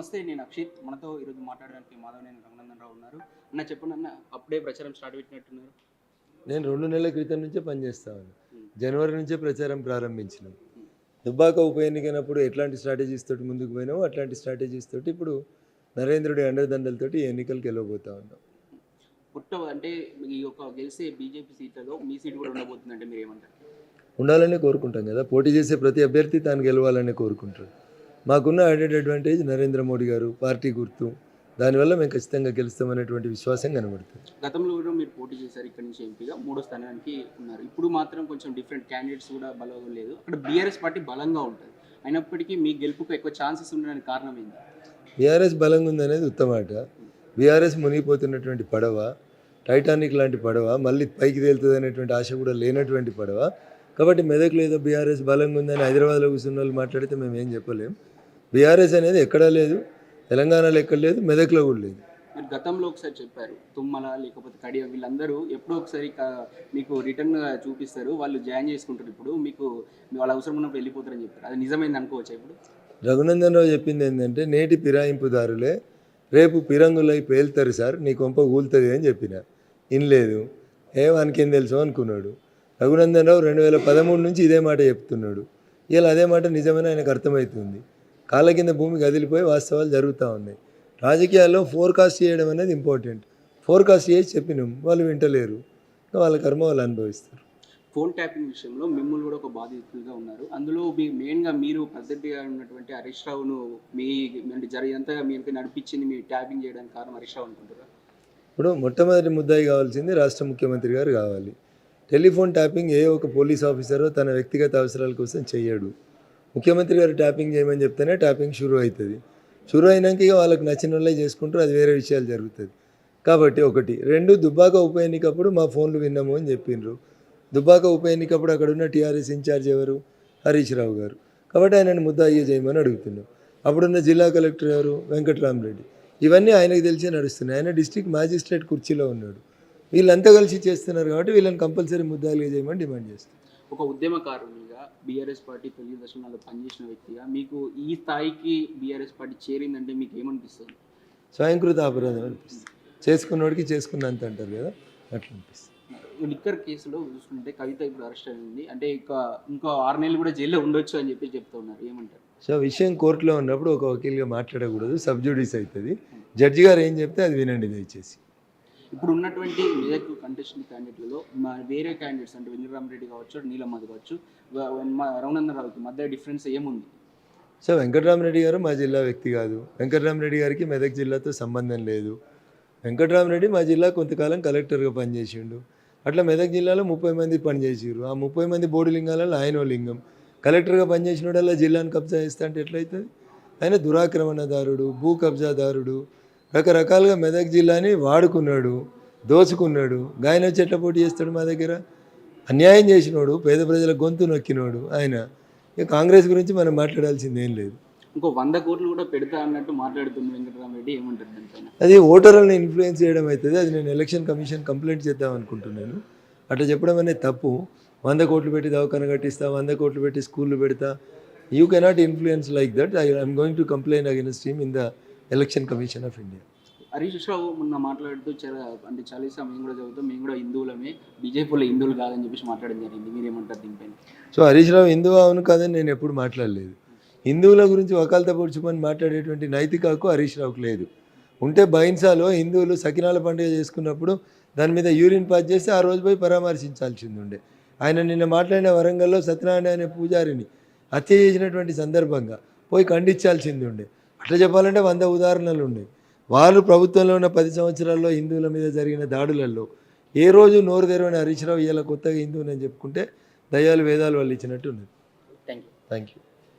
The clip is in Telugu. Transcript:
నమస్తే, నేను అక్షిత్. మనతో ఈరోజు మాట్లాడడానికి మాధవనేని రఘునందన్ రావు ఉన్నారు. అన్న చెప్పండి అన్న, అప్పుడే ప్రచారం స్టార్ట్ పెట్టినట్టున్నారు. నేను 2 నెలల క్రితం నుంచే పనిచేస్తాను. జనవరి నుంచే ప్రచారం ప్రారంభించినాం. ఉమ్. దుబ్బాక ఉప ఎన్నికైనప్పుడు ఎట్లాంటి స్ట్రాటజీస్ తోటి ముందుకు పోయినామో అట్లాంటి స్ట్రాటజీస్ తోటి ఇప్పుడు నరేంద్రుడి అండదండలతోటి ఈ ఎన్నికలకు గెలవబోతా ఉన్నాం. అంటే ఈ యొక్క గెలిసే బీజేపీ సీట్లలో మీ సీట్ కూడా ఉండబోతుందంటే మీరు ఏమంటారు? ఉండాలనే కోరుకుంటాం కదా. పోటీ చేసే ప్రతి అభ్యర్థి తాను గెలవాలనే కోరుకుంటారు. మాకున్న యాడెడ్ అడ్వాంటేజ్ నరేంద్ర మోడీ గారు, పార్టీ గుర్తు, దానివల్ల మేము ఖచ్చితంగా గెలుస్తామనేటువంటి విశ్వాసం కనబడుతుంది. గతంలో కూడా మీరు పోటీ చేశారు, ఇక్కడ నుంచి ఎంపీగా 3వ స్థానానికి ఉన్నారు. ఇప్పుడు మాత్రం కొంచెం డిఫరెంట్ క్యాండిడేట్స్ కూడా బలంగా లేదు. అక్కడ బీఆర్ఎస్ పార్టీ బలంగా ఉంటుంది. అయినప్పటికీ మీ గెలుపుకు ఎక్కువ ఛాన్సెస్ ఉండడానికి కారణం ఏంటి? బీఆర్ఎస్ బలంగా ఉందనేది ఉత్తమాట. బీఆర్ఎస్ మునిగిపోతున్నటువంటి పడవ, టైటానిక్ లాంటి పడవ, మళ్ళీ పైకి తేలుతుంది అనేటువంటి ఆశ కూడా లేనటువంటి పడవ. కాబట్టి మెదక్లో ఏదో బీఆర్ఎస్ బలంగా ఉందని హైదరాబాద్లో కూర్చున్న వాళ్ళు మాట్లాడితే మేము ఏం చెప్పలేం. బీఆర్ఎస్ అనేది ఎక్కడా లేదు, తెలంగాణలో ఎక్కడ లేదు, మెదక్లో కూడా లేదు. మీరు గతంలో ఒకసారి చెప్పారు, తుమ్మల లేకపోతే కడియం వీళ్ళందరూ ఎప్పుడో ఒకసారి మీకు రిటర్న్గా చూపిస్తారు, వాళ్ళు జాయిన్ చేసుకుంటారు. ఇప్పుడు మీకు వాళ్ళ అవసరం ఉన్నప్పుడు వెళ్ళిపోతారని చెప్పారు. అది నిజమైంది అనుకోవచ్చా? ఇప్పుడు రఘునందన్ రావు చెప్పింది ఏంటంటే, నేటి ఫిరాయింపుదారులే రేపు పిరంగులై పేలుతారు సార్, నీ కొంప కూలుతుంది అని చెప్పిన. ఇనలేదు. వానికేం తెలుసు అనుకున్నాడు. రఘునందన్ రావు 2013 నుంచి ఇదే మాట చెప్తున్నాడు. ఇలా అదే మాట నిజమని ఆయనకు అర్థమవుతుంది. కాళ్ళ కింద భూమి కదిలిపోయి వాస్తవాలు జరుగుతూ ఉన్నాయి. రాజకీయాల్లో ఫోర్కాస్ట్ చేయడం అనేది ఇంపార్టెంట్. ఫోర్కాస్ట్ చేసి చెప్పినాం, వాళ్ళు వింటలేరు. వాళ్ళ కర్మ వాళ్ళు అనుభవిస్తారు. ఫోన్ ట్యాపింగ్ విషయంలో మిమ్మల్ని కూడా ఒక బాధితులుగా ఉన్నారు. అందులో మెయిన్గా మీరు ప్రసిద్ధిగా ఉన్నటువంటి హరీష్ రావును మీ జరిగినంతగా మీకు నడిపించింది మీ ట్యాపింగ్ చేయడానికి కారణం హరీష్ రావు అనుకుంటారా? ఇప్పుడు మొట్టమొదటి ముద్దాయి కావాల్సింది రాష్ట్ర ముఖ్యమంత్రి గారు కావాలి. టెలిఫోన్ ట్యాపింగ్ ఏ ఒక పోలీస్ ఆఫీసరో తన వ్యక్తిగత అవసరాల కోసం చేయడు. ముఖ్యమంత్రి గారు ట్యాపింగ్ చేయమని చెప్తేనే ట్యాపింగ్ షురూ అవుతుంది. షురూ అయినాక ఇక వాళ్ళకి నచ్చిన వాళ్ళే చేసుకుంటారు, అది వేరే విషయాలు జరుగుతుంది. కాబట్టి 1. 2, దుబ్బాక ఉప ఎన్నికప్పుడు మా ఫోన్లు విన్నాము అని చెప్పిండ్రు. దుబ్బాక ఉప ఎన్నికప్పుడు అక్కడ ఉన్న టీఆర్ఎస్ ఇన్ఛార్జ్ ఎవరు? హరీష్ రావు గారు. కాబట్టి ఆయనను ముద్దాయి చేయమని అడుగుతున్నాం. అప్పుడున్న జిల్లా కలెక్టర్ గారు వెంకట్రామరెడ్డి. ఇవన్నీ ఆయనకు తెలిసే నడుస్తున్నాయి. ఆయన డిస్ట్రిక్ట్ మ్యాజిస్ట్రేట్ కుర్చీలో ఉన్నాడు. వీళ్ళంతా కలిసి చేస్తున్నారు కాబట్టి వీళ్ళని కంపల్సరీ ముద్దాయిలుగా చేయమని డిమాండ్ చేస్తారు. ఒక ఉద్యమకారునిగా బీఆర్ఎస్ పార్టీ తొలి దశలో పనిచేసిన వ్యక్తిగా మీకు ఈ స్థాయికి బీఆర్ఎస్ పార్టీ చేరిందంటే మీకు ఏమనిపిస్తుంది? స్వయంకృత అపరాధం అనిపిస్తుంది. చేసుకున్నోడికి చేసుకున్నంత అంటారు కదా, అట్లా అనిపిస్తుంది. లిక్కర్ కేసులో చూసుకుంటే కవిత ఇప్పుడు అరెస్ట్ అయింది. అంటే ఇంకో 6 నెలలు కూడా జైల్లో ఉండొచ్చు అని చెప్పి చెప్తూ ఉన్నారు. ఏమంటారు? సో విషయం కోర్టులో ఉన్నప్పుడు ఒక వకీల్గా మాట్లాడకూడదు, సబ్జుడిస్ అవుతుంది. జడ్జి గారు ఏం చెప్తే అది వినండి దయచేసి. ఇప్పుడు ఉన్నటువంటి మెదక్ కంటెస్టెంట్ క్యాండిడేట్లలో వేరే క్యాండిడేట్స్ అంటే వెంకటరామరెడ్డి కావచ్చు, నీలమ్మది కావచ్చు, రఘునందన్ రావుకి మధ్య డిఫరెన్స్ ఏముంది? సో వెంకటరామరెడ్డి గారు మా జిల్లా వ్యక్తి కాదు. వెంకటరామరెడ్డి గారికి మెదక్ జిల్లాతో సంబంధం లేదు. వెంకటరామరెడ్డి మా జిల్లా కొంతకాలం కలెక్టర్గా పనిచేసిండు. అట్లా మెదక్ జిల్లాలో 30 మంది పనిచేసారు. ఆ 30 మంది బోర్డు లింగాలలో ఆయన లింగం. కలెక్టర్గా పనిచేసినోడల్లా జిల్లాను కబ్జా చేస్తా అంటే ఎట్లయితుంది? ఆయన దురాక్రమణదారుడు, భూ కబ్జాదారుడు, రకరకాలుగా మెదక్ జిల్లాని వాడుకున్నాడు, దోచుకున్నాడు. గాయన వచ్చి ఎట్లా పోటీ చేస్తాడు మా దగ్గర? అన్యాయం చేసినోడు, పేద ప్రజల గొంతు నొక్కినోడు ఆయన. ఇక కాంగ్రెస్ గురించి మనం మాట్లాడాల్సింది ఏం లేదు. ఇంకో 100 కోట్లు కూడా పెడతా అన్నట్టు మాట్లాడుతుంది వెంకటరామరెడ్డి. ఏమంటారు దానిపైన? అది ఓటర్లను ఇన్ఫ్లుయెన్స్ చేయడం అవుతుంది. అది నేను ఎలక్షన్ కమిషన్ కంప్లైంట్ చేద్దాం అనుకుంటున్నాను. అట్లా చెప్పడం అనేది తప్పు. 100 కోట్లు పెట్టి దవాఖాన కట్టిస్తా, 100 కోట్లు పెట్టి స్కూళ్ళు పెడతా. You cannot influence like that. I'm going to complaint against him in the election commission of India. Harish Rao మొన్న మాట్లాడుతూ చాలా సమయం కూడా చదువుతాం, మేము కూడా హిందువులమే, బీజేపీలో హిందువులు కాదని చెప్పేసి మాట్లాడడం జరిగింది. మీరేమంటారు దీనిపైన? సో హరీష్ రావు హిందువు అవును కాదని నేను ఎప్పుడు మాట్లాడలేదు. హిందువుల గురించి వకాల్తా పొడుచుమని మాట్లాడేటువంటి నైతిక హక్కు హరీష్ రావుకు లేదు. ఉంటే బైన్సాలో హిందువులు సకినాల పండుగ చేసుకున్నప్పుడు దాని మీద యూరిన్ పాస్ చేస్తే ఆ రోజు పోయి పరామర్శించాల్సింది ఉండే. ఆయన నిన్న మాట్లాడిన వరంగల్లో సత్యనారాయణ అనే పూజారిని హత్య చేసినటువంటి సందర్భంగా పోయి ఖండించాల్సింది ఉండే. అట్లా చెప్పాలంటే 100 ఉదాహరణలు ఉన్నాయి. వాళ్ళు ప్రభుత్వంలో ఉన్న 10 సంవత్సరాల్లో హిందువుల మీద జరిగిన దాడులలో ఏ రోజు నోరు తెరవని హరీష్ రావు ఇలా కొత్తగా హిందువుని అని చెప్పుకుంటే దయ్యాలు వేదాలు వాళ్ళు ఇచ్చినట్టు ఉన్నది. Thank you.